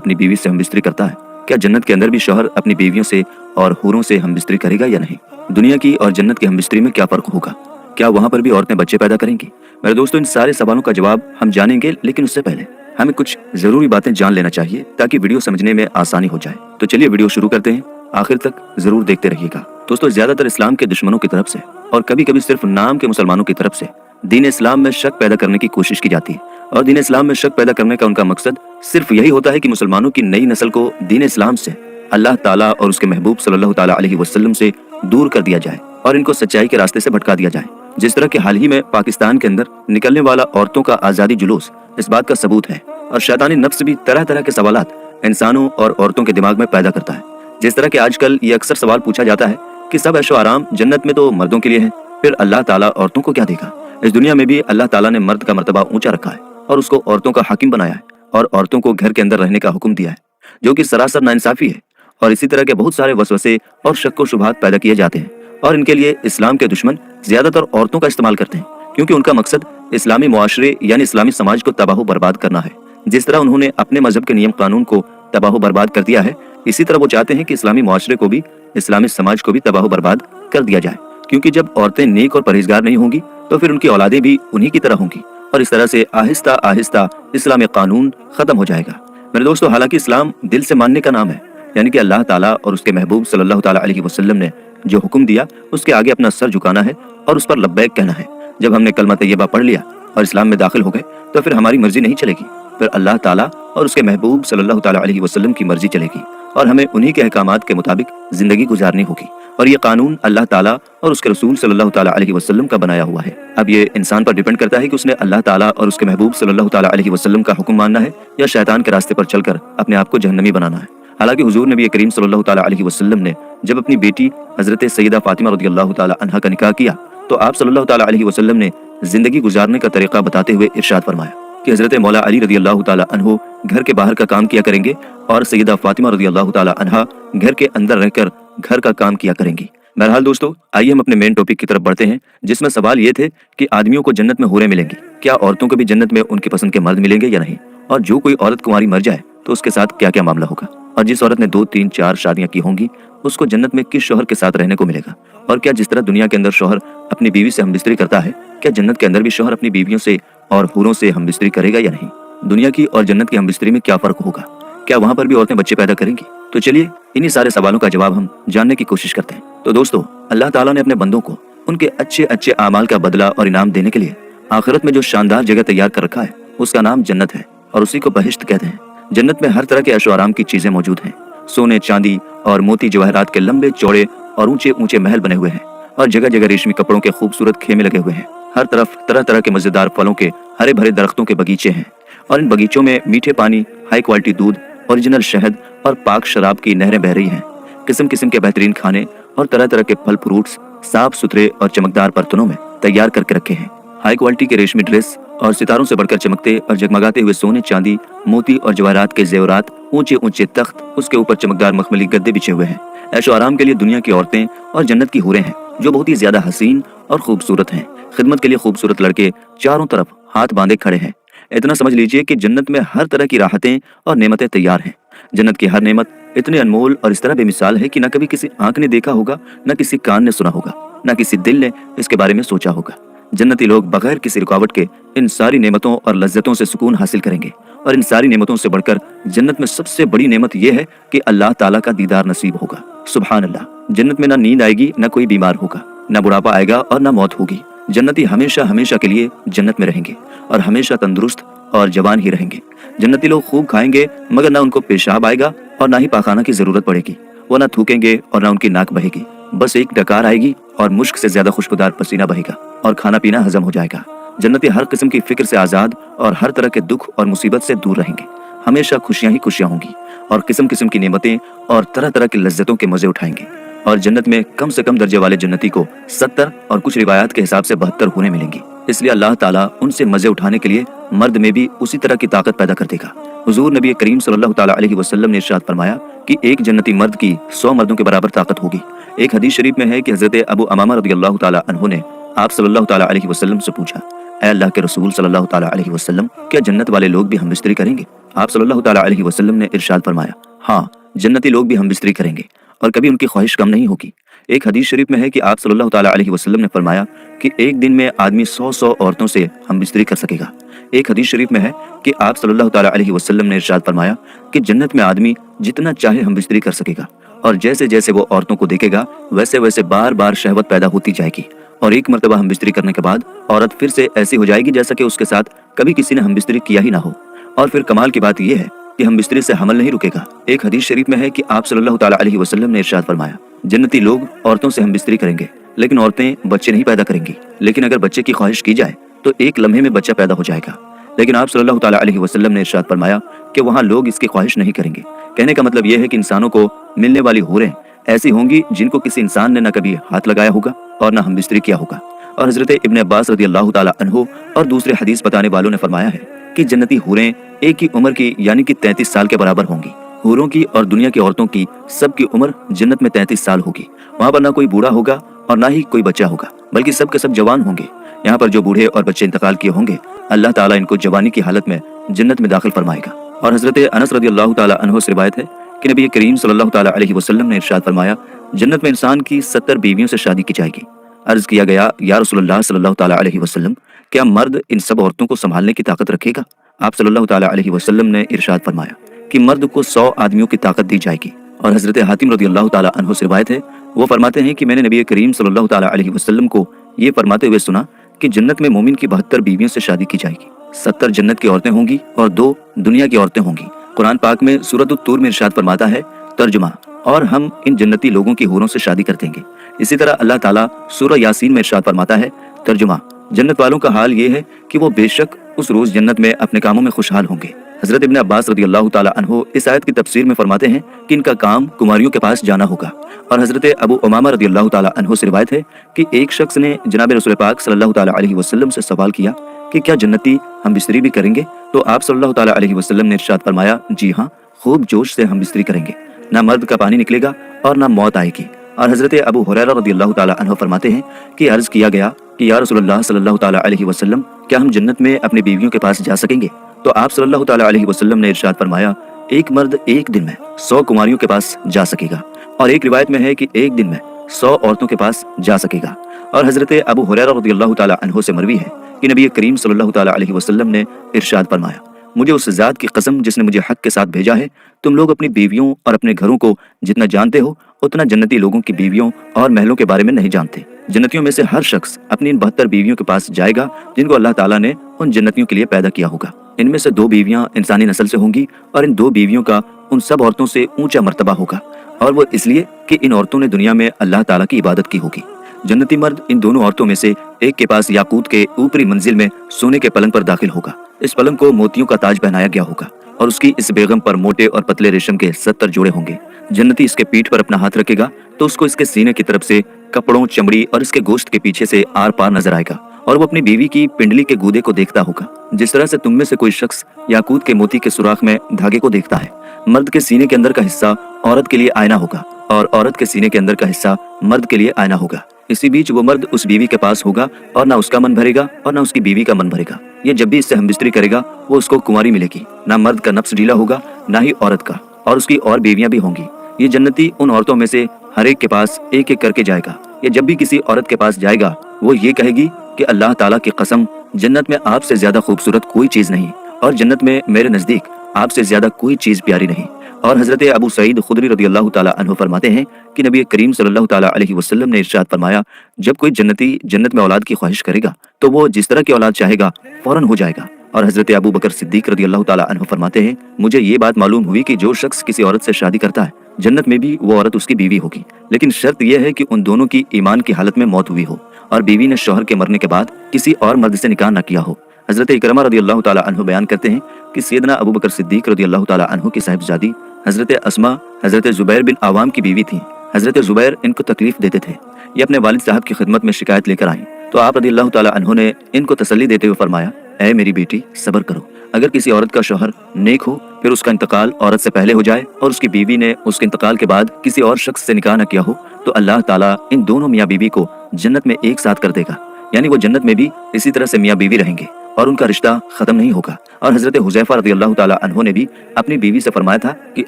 अपनी बीवी से हमबिस्तरी करता है, क्या जन्नत के अंदर भी शौहर अपनी बीवियों से और हूरों से हमबिस्तरी करेगा या नहीं? दुनिया की और जन्नत की हमबिस्तरी में क्या फर्क होगा? क्या वहाँ पर भी औरतें बच्चे पैदा करेंगी? मेरे दोस्तों, इन सारे सवालों का जवाब हम जानेंगे, लेकिन उससे पहले हमें कुछ जरूरी बातें जान लेना चाहिए ताकि वीडियो समझने में आसानी हो जाए। तो चलिए वीडियो शुरू करते हैं, आखिर तक जरूर देखते रहिएगा। दोस्तों, ज्यादातर इस्लाम के दुश्मनों की तरफ से और कभी कभी सिर्फ नाम के मुसलमानों की तरफ से दीन इस्लाम में शक पैदा करने की कोशिश की जाती है, और दीन इस्लाम में शक पैदा करने का उनका मकसद सिर्फ यही होता है कि मुसलमानों की नई नस्ल को दीन इस्लाम से, अल्लाह ताला और उसके महबूब सल्लल्लाहु ताला अलैहि वसल्लम से दूर कर दिया जाए और इनको सच्चाई के रास्ते से भटका दिया जाए। जिस तरह के हाल ही में पाकिस्तान के अंदर निकलने वाला औरतों का आज़ादी जुलूस इस बात का सबूत है, और शैतानी नफ्स भी तरह तरह के सवालात इंसानों और औरतों के दिमाग में पैदा करता है। जिस तरह के आजकल ये अक्सर सवाल पूछा जाता है कि सब ऐशो आराम जन्नत में तो मर्दों के लिए है, फिर अल्लाह ताला औरतों को क्या देगा? इस दुनिया में भी अल्लाह ताला ने मर्द का मर्तबा ऊंचा रखा है और उसको औरतों का हाकिम बनाया है और औरतों को घर के अंदर रहने का हुक्म दिया है, जो कि सरासर नाइंसाफी है। और इसी तरह के बहुत सारे वसवसे और शक व शुबहात पैदा किए जाते हैं, और इनके लिए इस्लाम के दुश्मन ज्यादातर औरतों का इस्तेमाल करते हैं, क्योंकि उनका मकसद इस्लामी मुआशरे यानी इस्लामी समाज को तबाह बर्बाद करना है। जिस तरह उन्होंने अपने मजहब के नियम कानून को तबाह बर्बाद कर दिया है, इसी तरह वो चाहते हैं कि इस्लामी मुआशरे को भी, इस्लामी समाज को भी तबाह बर्बाद कर दिया जाए, क्योंकि जब औरतें नेक और परहेजगार नहीं होंगी तो फिर उनकी औलादें भी उन्हीं की तरह होंगी, और इस तरह से आहिस्ता आहिस्ता इस्लामी कानून खत्म हो जाएगा। मेरे दोस्तों, हालांकि इस्लाम दिल से मानने का नाम है, यानी कि अल्लाह ताला और उसके महबूब सल्लल्लाहु ताला अलैहि वसल्लम ने जो हुक्म दिया उसके आगे अपना सर झुकाना है और उस पर लब्बैक कहना है। जब हमने कलमा तैयबा पढ़ लिया और इस्लाम में दाखिल हो गए तो फिर हमारी मर्जी नहीं चलेगी, फिर अल्लाह ताला और उसके महबूब सल्लल्लाहु ताला अलैहि वसल्लम की मर्जी चलेगी, और हमें उन्हीं के अहकामात के मुताबिक जिंदगी गुजारनी होगी। और ये कानून अल्लाह ताला और उसके रसूल सल्लल्लाहु ताला अलैहि वसल्लम का बनाया हुआ है। अब ये इंसान पर डिपेंड करता है कि उसने अल्लाह ताला और उसके महबूब सल्लल्लाहु ताला अलैहि वसल्लम का हुक्म मानना है या शैतान के रास्ते पर चलकर अपने आप को जहन्नमी बनाना है। हालांकि हुजूर नबी करीम सल्लल्लाहु ताला अलैहि वसल्लम ने जब अपनी बेटी हजरत सैयदा फातिमा रज़ियल्लाहु ताला अन्हा का निकाह किया तो आप सल्लल्लाहु ताला अलैहि वसल्लम ने जिंदगी गुजारने का तरीका बताते हुए इरशाद फरमाया कि हजरत मौला अली रज़ियल्लाहु ताला अन्हु घर के बाहर का काम किया करेंगे और सैयदा फातिमा रज़ियल्लाहु ताला अन्हा घर के अंदर रहकर घर का काम किया करेंगी। बहरहाल दोस्तों, आइए हम अपने मेन टॉपिक की तरफ बढ़ते हैं, जिसमें सवाल ये थे कि आदमियों को जन्नत में हूरें मिलेंगी, क्या औरतों को भी जन्नत में उनकी पसंद के मर्द मिलेंगे या नहीं, और जो कोई औरत कुंवारी मर जाए तो उसके साथ क्या क्या मामला होगा, और जिस औरत ने 2, 3, 4 शादियां की होंगी उसको जन्नत में किस शौहर के साथ रहने को मिलेगा, और क्या जिस तरह दुनिया के अंदर शौहर अपनी बीवी से हमबिस्तरी करता है, क्या जन्नत के अंदर भी शौहर अपनी बीवियों से और हूरों से हमबिस्तरी करेगा या नहीं? दुनिया की और जन्नत की हमबिस्तरी में क्या फर्क होगा? क्या वहाँ पर भी औरतें बच्चे पैदा करेंगी? तो चलिए इन्हीं सारे सवालों का जवाब हम जानने की कोशिश करते हैं। तो दोस्तों, अल्लाह ताला ने अपने बंदों को उनके अच्छे अच्छे आमाल का बदला और इनाम देने के लिए आखिरत में जो शानदार जगह तैयार कर रखा है उसका नाम जन्नत है, और उसी को बहिश्त कहते हैं। जन्नत में हर तरह के ऐशो आराम की चीजें मौजूद हैं। सोने, चांदी और मोती जवाहरात के लंबे चौड़े और ऊंचे ऊंचे महल बने हुए हैं, और जगह जगह रेशमी कपड़ों के खूबसूरत खेमे लगे हुए हैं। हर तरफ तरह तरह के मजेदार फलों के हरे भरे दरख्तों के बगीचे हैं, और इन बगीचों में मीठे पानी, हाई क्वालिटी दूध, ओरिजिनल शहद और पाक शराब की नहरें बह रही हैं। किस्म किस्म के बेहतरीन खाने और तरह तरह के फल फ्रूट्स साफ सुथरे और चमकदार बर्तनों में तैयार करके रखे हैं। हाई क्वालिटी के रेशमी ड्रेस और सितारों से बढ़कर चमकते और जगमगाते हुए सोने, चांदी, मोती और जवाहरात के जेवरात, ऊंचे ऊंचे तख्त, उसके ऊपर चमकदार मखमली गद्दे बिछे हुए हैं। ऐशो आराम के लिए दुनिया की औरतें और जन्नत की हूरें हैं, जो बहुत ही ज्यादा हसीन और खूबसूरत हैं। खिदमत के लिए खूबसूरत लड़के चारों तरफ हाथ बांधे खड़े हैं। इतना समझ लीजिए कि जन्नत में हर तरह की राहतें और नेमतें तैयार हैं। जन्नत की हर नेमत इतनी अनमोल और इस तरह बेमिसाल है कि न कभी किसी आंख ने देखा होगा, न किसी कान ने सुना होगा, न किसी दिल ने इसके बारे में सोचा होगा। जन्नती लोग बगैर किसी रुकावट के इन सारी नेमतों और लज्जतों से सुकून हासिल करेंगे, और इन सारी नेमतों से बढ़कर जन्नत में सबसे बड़ी नेमत यह है कि अल्लाह ताला का दीदार नसीब होगा। सुभान अल्लाह। जन्नत में ना नींद आएगी, न कोई बीमार होगा, न बुढ़ापा आएगा और न मौत होगी। जन्नती हमेशा हमेशा के लिए जन्नत में रहेंगे और हमेशा तंदुरुस्त और जवान ही रहेंगे। जन्नती लोग खूब खाएंगे, मगर ना उनको पेशाब आएगा और ना ही पाखाना की जरूरत पड़ेगी। वो ना थूकेंगे और ना उनकी नाक बहेगी, बस एक डकार आएगी और मुश्क से ज्यादा खुशबूदार पसीना बहेगा और खाना पीना हजम हो जाएगा। जन्नती हर किस्म की फिक्र से आजाद और हर तरह के दुख और मुसीबत से दूर रहेंगे। हमेशा खुशियां ही खुशियां होंगी और किस्म किस्म की नेमतें और तरह तरह की लज्जतों के मजे उठाएंगे। और जन्नत में कम से कम दर्जे वाले जन्नती को 70 और कुछ रिवायात के हिसाब से 72 हूरें मिलेंगी। इसलिए अल्लाह ताला उनसे मजे उठाने के लिए मर्द में भी उसी तरह की ताकत पैदा कर देगा। हुजूर नबी करीम सल्लल्लाहु ताला अलैहि वसल्लम ने इरशाद फरमाया कि एक जन्नती मर्द की 100 मर्दों के बराबर ताकत होगी। एक हदीस शरीफ में है कि हजरत अबू अमामा रज़ियल्लाहु ताला अन्हु ने आप सल्लल्लाहु ताला अलैहि वसल्लम से पूछा, اے اللہ کے رسول صلی اللہ تعالیٰ علیہ وسلم، کیا جنت والے لوگ بھی ہم بستری کریں گے؟ آپ صلی اللہ تعالیٰ علیہ وسلم نے ارشاد فرمایا، ہاں، جنتی لوگ بھی ہم بستری کریں گے اور کبھی ان کی خواہش کم نہیں ہوگی۔ ایک حدیث شریف میں ہے کہ آپ صلی اللہ تعالیٰ علیہ وسلم نے فرمایا کہ ایک دن میں آدمی 100 عورتوں سے ہم بستری کر سکے گا۔ ایک حدیث شریف میں ہے کہ آپ صلی اللہ تعالیٰ علیہ وسلم نے ارشاد فرمایا کہ جنت میں آدمی جتنا چاہے ہم بستری کر سکے گا، اور جیسے جیسے وہ عورتوں کو دیکھے گا ویسے ویسے بار بار شہوت پیدا ہوتی جائے گی، اور ایک مرتبہ ہم بستری کرنے کے بعد عورت پھر سے ایسی ہو جائے گی جیسا کہ اس کے ساتھ کبھی کسی نے ہم بستری کیا ہی نہ ہو۔ اور پھر کمال کی بات یہ ہے کہ ہم بستری سے حمل نہیں رکے گا۔ ایک حدیث شریف میں ہے کہ آپ صلی اللہ تعالیٰ علیہ وسلم نے ارشاد فرمایا، جنتی لوگ عورتوں سے ہم بستری کریں گے، لیکن عورتیں بچے نہیں پیدا کریں گی، لیکن اگر بچے کی خواہش کی جائے تو ایک لمحے میں بچہ پیدا ہو جائے گا۔ لیکن آپ صلی اللہ تعالیٰ علیہ وسلم نے ارشاد فرمایا کہ وہاں لوگ اس کی خواہش نہیں کریں گے۔ کہنے کا مطلب یہ ہے کہ انسانوں کو ملنے والی حوریں ایسی ہوں گی جن کو کسی انسان نے نہ کبھی ہاتھ لگایا ہوگا اور نہ ہم بستری کیا ہوگا۔ اور حضرت ابن عباس رضی اللہ تعالیٰ عنہ اور دوسرے حدیث بتانے والوں نے فرمایا ہے کہ جنتی حوریں ایک ہی عمر کی یعنی کہ 33 سال کے برابر ہوں گی۔ حوروں کی اور دنیا کی عورتوں کی سب کی عمر جنت میں 33 سال ہوگی۔ وہاں پر نہ کوئی بوڑھا ہوگا اور نہ ہی کوئی بچہ ہوگا، بلکہ سب کے سب جوان ہوں گے۔ یہاں پر جو بوڑھے اور بچے انتقال کیے ہوں گے، اللہ تعالیٰ ان کو جوانی کی حالت میں جنت میں داخل فرمائے گا۔ اور حضرت انس رضی اللہ تعالیٰ عنہ سے روایت ہے کہ نبی کریم صلی اللہ تعالیٰ علیہ وسلم نے ارشاد فرمایا، جنت میں انسان کی 70 بیویوں سے شادی کی جائے گی۔ عرض کیا گیا، یا رسول اللہ صلی اللہ تعالیٰ علیہ وسلم، کیا مرد ان سب عورتوں کو سنبھالنے کی طاقت رکھے گا؟ آپ صلی اللہ تعالیٰ علیہ وسلم نے ارشاد فرمایا کہ مرد کو 100 آدمیوں کی طاقت دی جائے گی۔ اور حضرت حاتم رضی اللہ تعالیٰ عنہ سے روایت ہے، وہ فرماتے ہیں کہ میں نے نبی کریم صلی اللہ تعالیٰ علیہ وسلم کو یہ فرماتے ہوئے سنا کہ جنت میں مومن کی 72 بیویوں سے شادی کی جائے گی، 70 جنت کی عورتیں ہوں گی اور 2 دنیا کی عورتیں ہوں گی۔ قرآن پاک میں سورۃ الطور میں ارشاد فرماتا ہے، ترجمہ، اور ہم ان جنتی لوگوں کی حوروں سے شادی کر دیں گے۔ اسی طرح اللہ تعالیٰ سورہ یاسین میں ارشاد فرماتا ہے، ترجمہ، جنت والوں کا حال یہ ہے کہ وہ بے شک اس روز جنت میں اپنے کاموں میں خوشحال ہوں گے۔ حضرت ابن عباس رضی اللہ تعالیٰ عنہ اس آیت کی تفسیر میں فرماتے ہیں کہ ان کا کام کماریوں کے پاس جانا ہوگا۔ اور حضرت ابو امامہ رضی اللہ تعالیٰ عنہ سے روایت ہے کہ ایک شخص نے جناب رسول پاک صلی اللہ تعالیٰ علیہ وسلم سے سوال کیا کہ کیا جنتی ہم بستری بھی کریں گے؟ تو آپ صلی اللہ تعالیٰ علیہ وسلم نے ارشاد فرمایا، جی ہاں، خوب جوش سے ہم بستری کریں گے، نہ مرد کا پانی نکلے گا اور نہ موت آئے گی۔ اور حضرت ابو ہریرہ رضی اللہ تعالیٰ عنہ فرماتے ہیں کہ عرض کیا گیا کہ یا رسول اللہ صلی اللہ تعالیٰ علیہ وسلم، کیا ہم جنت میں اپنی بیویوں کے پاس جا سکیں گے؟ تو آپ صلی اللہ تعالیٰ علیہ وسلم نے ارشاد فرمایا، ایک مرد ایک دن میں 100 کماریوں کے پاس جا سکے گا، اور ایک روایت میں ہے کہ ایک دن میں 100 عورتوں کے پاس جا سکے گا۔ اور حضرت ابو ہریرہ رضی اللہ تعالیٰ عنہ سے مروی ہے کہ نبی کریم صلی اللہ تعالیٰ علیہ وسلم نے ارشاد فرمایا، مجھے اس ذات کی قسم جس نے مجھے حق کے ساتھ بھیجا ہے، تم لوگ اپنی بیویوں اور اپنے گھروں کو جتنا جانتے ہو اتنا جنتی لوگوں کی بیویوں اور محلوں کے بارے میں نہیں جانتے۔ جنتیوں میں سے ہر شخص اپنی ان 72 بیویوں کے پاس جائے گا جن کو اللہ تعالیٰ نے ان جنتیوں کے لیے پیدا کیا ہوگا۔ ان میں سے 2 بیویاں انسانی نسل سے ہوں گی، اور ان 2 بیویوں کا ان سب عورتوں سے اونچا مرتبہ ہوگا، اور وہ اس لیے کہ ان عورتوں نے دنیا میں اللہ تعالیٰ کی عبادت کی ہوگی۔ جنتی مرد ان دونوں عورتوں میں سے ایک کے پاس یاقوت کے اوپری منزل میں سونے کے پلنگ پر داخل ہوگا۔ اس پلنگ کو موتیوں کا تاج پہنایا گیا ہوگا، اور اس کی اس بیگم پر موٹے اور پتلے ریشم کے 70 جوڑے ہوں گے۔ جنتی اس کے پیٹھ پر اپنا ہاتھ رکھے گا تو اس کو اس کے سینے کی طرف سے کپڑوں، چمڑی اور اس کے گوشت کے پیچھے سے آر پار نظر آئے گا، اور وہ اپنی بیوی کی پنڈلی کے گودے کو دیکھتا ہوگا، جس طرح سے تم میں سے کوئی شخص یاقوت کے موتی کے سوراخ میں دھاگے کو دیکھتا ہے۔ مرد کے سینے کے اندر کا حصہ عورت کے لیے آئینہ ہوگا، اور عورت کے سینے کے اندر کا حصہ مرد کے لیے آئینہ ہوگا۔ اسی بیچ وہ مرد اس بیوی کے پاس ہوگا، اور نہ اس کا من بھرے گا اور نہ اس کی بیوی کا من بھرے گا۔ یہ جب بھی اس سے ہم بستری کرے گا وہ اس کو کنواری ملے گی، نہ مرد کا نفس ڈھیلا ہوگا نہ ہی عورت کا، اور اس کی اور بیویاں بھی ہوں گی۔ یہ جنتی ان عورتوں میں سے ہر ایک کے پاس ایک ایک کر کے جائے گا۔ یہ جب بھی کسی عورت کے پاس جائے گا وہ یہ کہے گی کہ اللہ تعالیٰ کی قسم، جنت میں آپ سے زیادہ خوبصورت کوئی چیز نہیں، اور جنت میں میرے نزدیک آپ سے زیادہ کوئی چیز پیاری نہیں۔ اور حضرت ابو سعید خدری رضی اللہ تعالیٰ عنہ فرماتے ہیں کہ نبی کریم صلی اللہ تعالیٰ علیہ وسلم نے ارشاد فرمایا، جب کوئی جنتی جنت میں اولاد کی خواہش کرے گا تو وہ جس طرح کی اولاد چاہے گا فوراً ہو جائے گا۔ اور حضرت ابو بکر صدیق رضی اللہ تعالیٰ عنہ فرماتے ہیں، مجھے یہ بات معلوم ہوئی کہ جو شخص کسی عورت سے شادی کرتا ہے جنت میں بھی وہ عورت اس کی بیوی ہوگی، لیکن شرط یہ ہے کہ ان دونوں کی ایمان کی حالت میں موت ہوئی ہو، اور بیوی نے شوہر کے مرنے کے بعد کسی اور مرد سے نکاح نہ کیا ہو۔ حضرت اکرمہ رضی اللہ تعالیٰ عنہ بیان کرتے ہیں کہ سیدنا ابو بکر صدیق رضی اللہ تعالیٰ عنہ کی صاحبزادی حضرت اسما حضرت زبیر بن عوام کی بیوی تھیں۔ حضرت زبیر ان کو تکلیف دیتے تھے۔ یہ اپنے والد صاحب کی خدمت میں شکایت لے کر آئیں تو آپ رضی اللہ تعالیٰ عنہ نے ان کو تسلی دیتے ہوئے فرمایا، اے میری بیٹی، صبر کرو۔ اگر کسی عورت کا شوہر نیک ہو، پھر اس کا انتقال عورت سے پہلے ہو جائے اور اس کی بیوی نے اس کے انتقال کے بعد کسی اور شخص سے نکاح نہ کیا ہو، تو اللہ تعالیٰ ان دونوں میاں بیوی کو جنت میں ایک ساتھ کر دے گا۔ यानी वो जन्नत में भी इसी तरह से मियाँ बीवी रहेंगे और उनका रिश्ता खत्म नहीं होगा। और हजरत हुज़ैफा रज़ियल्लाहु ताला अन्हु ने भी अपनी बीवी से फरमाया था कि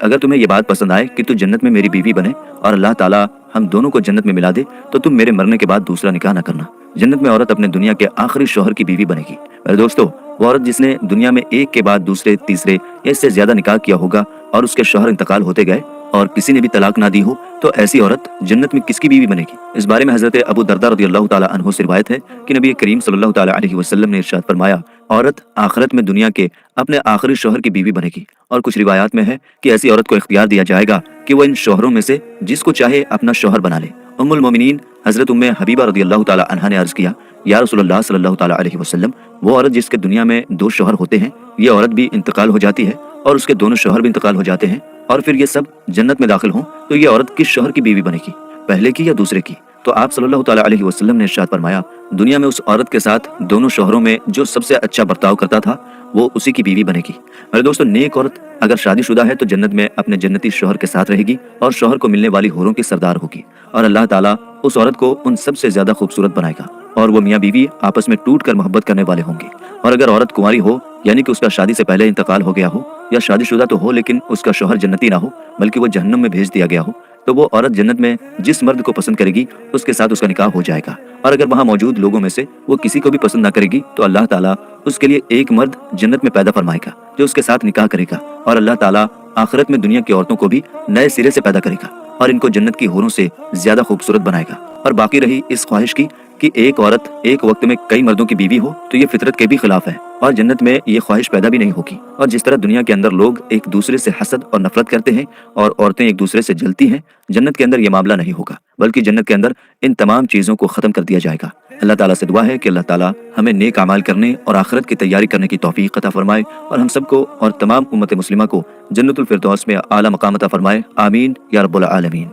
अगर तुम्हें ये बात पसंद आए कि तू जन्नत में मेरी बीवी बने और अल्लाह ताला हम दोनों को जन्नत में मिला दे, तो तुम मेरे मरने के बाद दूसरा निकाह न करना। जन्नत में औरत अपने दुनिया के आखिरी शौहर की बीवी बनेगी। मेरे दोस्तों, वो औरत जिसने दुनिया में एक के बाद दूसरे, तीसरे या इससे ज्यादा निकाह किया होगा और उसके शौहर इंतकाल होते गए और किसी ने भी तलाक ना दी हो, तो ऐसी औरत जन्नत में किसकी बीवी बनेगी? इस बारे में हजरत अबू दरदा रज़ियल्लाहु ताला अन्हु से रिवायत है कि नबी करीम सल्लल्लाहु ताला अलैहि वसल्लम ने इरशाद फरमाया, औरत आखिरत में दुनिया के अपने आखिरी शौहर की बीवी बनेगी। और कुछ रिवायात में है कि ऐसी औरत को इख्तियार दिया जाएगा कि वो इन शौहरों में से जिसको चाहे अपना शौहर बना ले। उम्मुल मोमिनीन हजरत उम्मे हबीबा रज़ियल्लाहु ताला अन्हा ने अर्ज किया, या रसूलुल्लाह सल्लल्लाहु ताला अलैहि वसल्लम, वो औरत जिसके दुनिया में 2 शौहर होते हैं, ये औरत भी इंतकाल हो जाती है और उसके दोनों शौहर भी इंतकाल हो जाते हैं और फिर ये सब जन्नत में दाखिल हों, तो ये औरत किस शौहर की बीवी बनेगी, पहले की या दूसरे की? तो आप सल्लल्लाहु ताला अलैहि वसल्लम ने इरशाद फरमाया, दुनिया में उस औरत के साथ दोनों शौहरों में जो सबसे अच्छा बर्ताव करता था वो उसी की बीवी बनेगी। मेरे दोस्तों, नेक औरत अगर शादीशुदा है तो जन्नत में अपने जन्नती शौहर के साथ रहेगी और शौहर को मिलने वाली हूरों की सरदार होगी और अल्लाह ताला उस औरत को उन सबसे ज्यादा खूबसूरत बनाएगा और वो मियाँ बीवी आपस में टूट कर मोहब्बत करने वाले होंगे। और अगर औरत कुंवारी हो, यानी कि उसका शादी से पहले इंतकाल हो गया हो, या शादीशुदा तो हो लेकिन उसका शौहर जन्नती ना हो बल्कि वो जहन्नम में भेज दिया गया हो, तो वो औरत जन्नत में जिस मर्द को पसंद करेगी उसके साथ उसका निकाह हो जाएगा। और अगर वहाँ मौजूद लोगों में से वो किसी को भी पसंद ना करेगी तो अल्लाह ताला उसके लिए एक मर्द जन्नत में पैदा फरमाएगा जो उसके साथ निकाह करेगा और अल्लाह ताला आखिरत में दुनिया की औरतों को भी नए सिरे से पैदा करेगा और इनको जन्नत की हूरों से ज्यादा खूबसूरत बनाएगा। और बाकी रही इस ख्वाहिश की कि एक औरत एक वक्त में कई मर्दों की बीवी हो, तो ये फितरत के भी खिलाफ है और जन्नत में ये ख्वाहिश पैदा भी नहीं होगी। और जिस तरह दुनिया के अंदर लोग एक दूसरे से हसद और नफरत करते हैं और औरतें एक दूसरे से जलती हैं, जन्नत के अंदर ये मामला नहीं होगा, बल्कि जन्नत के अंदर इन तमाम चीजों को खत्म कर दिया जाएगा। अल्लाह ताला से दुआ है कि अल्लाह ताला हमें नेक अमाल करने और आखिरत की तैयारी करने की तौफीक अता फरमाए और हम सबको और तमाम उम्मत मुस्लिमा को जन्नतुल फिरदौस में आला मकाम अता फरमाए। आमीन या रब्बुल आलमीन।